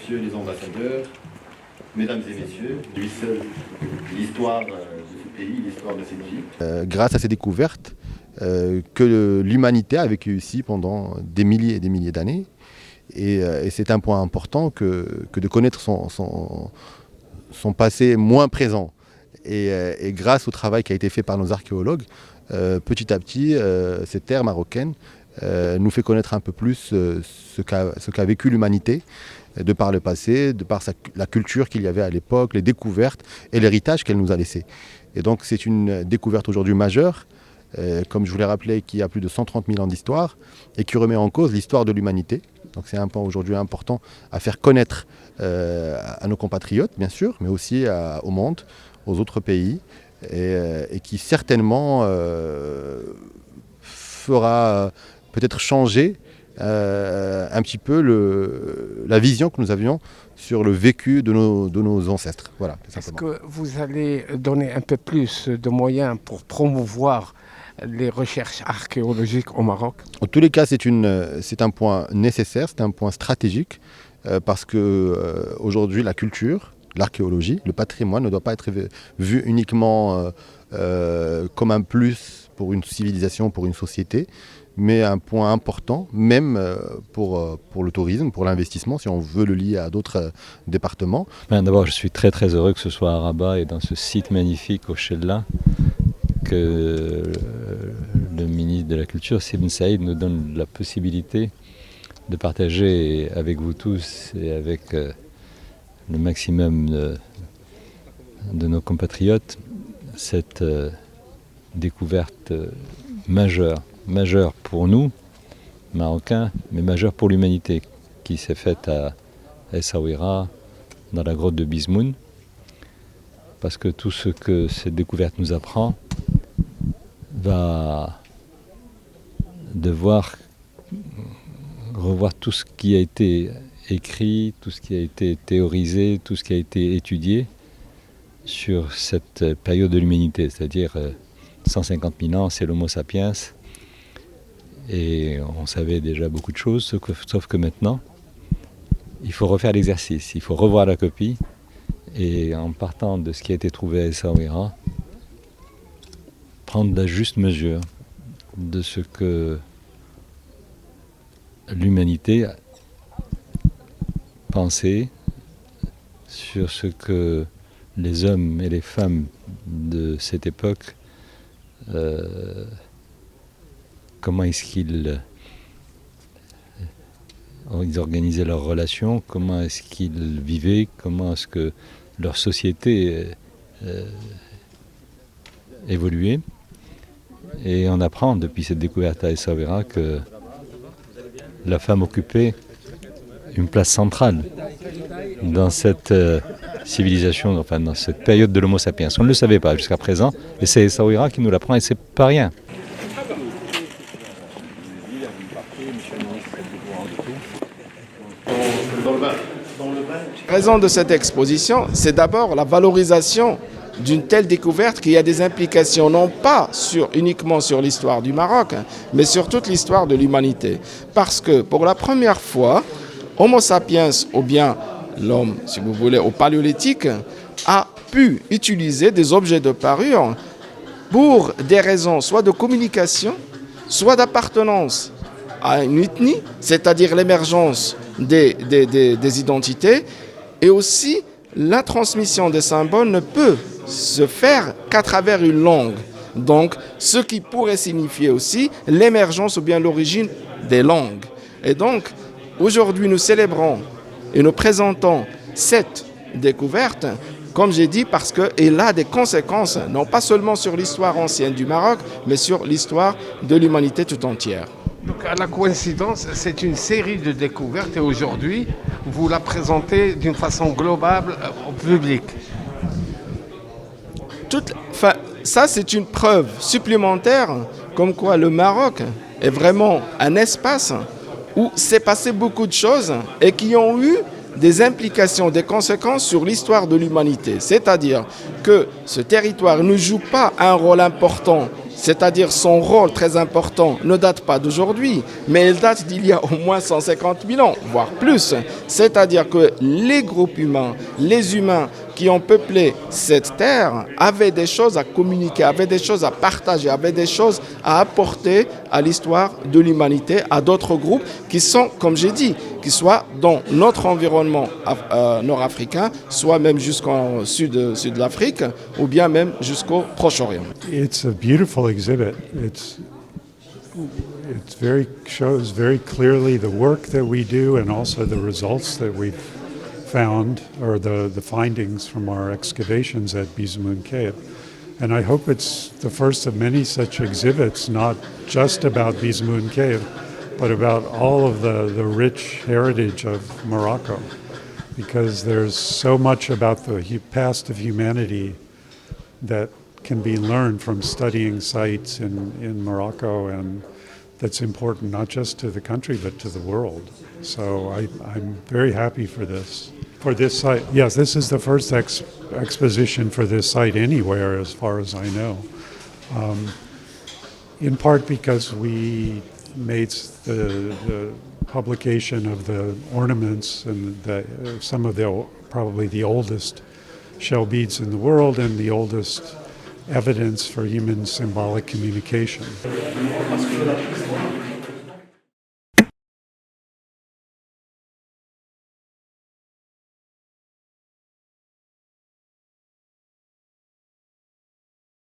messieurs les ambassadeurs, mesdames et messieurs, lui seul, l'histoire de ce pays, l'histoire de cette ville. Grâce à ces découvertes que l'humanité a vécu ici pendant des milliers et des milliers d'années. Et c'est un point important que de connaître son passé moins présent. Et grâce au travail qui a été fait par nos archéologues, petit à petit, cette terre marocaine nous fait connaître un peu plus ce qu'a vécu l'humanité de par le passé, de par la culture qu'il y avait à l'époque, les découvertes et l'héritage qu'elle nous a laissé. Et donc c'est une découverte aujourd'hui majeure, comme je vous l'ai rappelé, qui a plus de 130 000 ans d'histoire et qui remet en cause l'histoire de l'humanité. Donc c'est un point aujourd'hui important à faire connaître à nos compatriotes, bien sûr, mais aussi au monde, aux autres pays, et qui certainement fera peut-être changer un petit peu la vision que nous avions sur le vécu de nos ancêtres. Voilà, est-ce que vous allez donner un peu plus de moyens pour promouvoir les recherches archéologiques au Maroc? En tous les cas, c'est un point nécessaire, c'est un point stratégique, parce que aujourd'hui, la culture, l'archéologie, le patrimoine ne doit pas être vu uniquement comme un plus pour une civilisation, pour une société, mais un point important, même pour le tourisme, pour l'investissement, si on veut le lier à d'autres départements. D'abord, je suis très très heureux que ce soit à Rabat et dans ce site magnifique au Chella que le ministre de la Culture, Sibn Saïd, nous donne la possibilité de partager avec vous tous et avec le maximum de nos compatriotes cette découverte majeure pour nous, Marocains, mais majeure pour l'humanité, qui s'est faite à Essaouira, dans la grotte de Bismoun, parce que tout ce que cette découverte nous apprend va devoir revoir tout ce qui a été écrit, tout ce qui a été théorisé, tout ce qui a été étudié sur cette période de l'humanité, c'est-à-dire 150 000 ans, c'est l'Homo sapiens, et on savait déjà beaucoup de choses, sauf que maintenant, il faut refaire l'exercice, il faut revoir la copie, et en partant de ce qui a été trouvé à Essaouira, prendre la juste mesure de ce que l'humanité pensait, sur ce que les hommes et les femmes de cette époque, comment est-ce qu'ils organisaient leurs relations, comment est-ce qu'ils vivaient, comment est-ce que leur société évoluait. Et on apprend depuis cette découverte à Essaouira que la femme occupait une place centrale dans cette civilisation, enfin dans cette période de l'Homo sapiens. On ne le savait pas jusqu'à présent, et c'est Essaouira qui nous l'apprend, et c'est pas rien. La raison de cette exposition, c'est d'abord la valorisation d'une telle découverte qui a des implications non pas uniquement sur l'histoire du Maroc, mais sur toute l'histoire de l'humanité. Parce que pour la première fois, Homo sapiens, ou bien l'homme, si vous voulez, au paléolithique, a pu utiliser des objets de parure pour des raisons soit de communication, soit d'appartenance à une ethnie, c'est-à-dire l'émergence des identités, et aussi la transmission des symboles ne peut se faire qu'à travers une langue. Donc, ce qui pourrait signifier aussi l'émergence ou bien l'origine des langues. Et donc, aujourd'hui, nous célébrons et nous présentons cette découverte, comme j'ai dit, parce qu'elle a des conséquences, non pas seulement sur l'histoire ancienne du Maroc, mais sur l'histoire de l'humanité tout entière. Donc, à la coïncidence, c'est une série de découvertes et aujourd'hui, vous la présentez d'une façon globale au public. Ça, c'est une preuve supplémentaire comme quoi le Maroc est vraiment un espace où s'est passé beaucoup de choses et qui ont eu des implications, des conséquences sur l'histoire de l'humanité. C'est-à-dire que ce territoire ne joue pas un rôle important c'est-à-dire son rôle très important, ne date pas d'aujourd'hui, mais il date d'il y a au moins 150 000 ans, voire plus. C'est-à-dire que les groupes humains, les humains qui ont peuplé cette terre avaient des choses à communiquer, avaient des choses à partager, avaient des choses à apporter à l'histoire de l'humanité, à d'autres groupes qui sont, comme j'ai dit, qui soient dans notre environnement nord-africain, soit même jusqu'au sud de l'Afrique, ou bien même jusqu'au Proche-Orient. It's a beautiful exhibit. Shows very clearly the work that we do and also the results that we've found, or the findings from our excavations at Bizimun Cave. And I hope it's the first of many such exhibits, not just about Bizimun Cave, but about all of the rich heritage of Morocco, because there's so much about the past of humanity that can be learned from studying sites in Morocco, and that's important not just to the country but to the world. So I'm very happy for this. For this site, yes, this is the first exposition for this site anywhere as far as I know. In part because we made the publication of the ornaments and some of the probably the oldest shell beads in the world and the oldest evidence for human symbolic communication.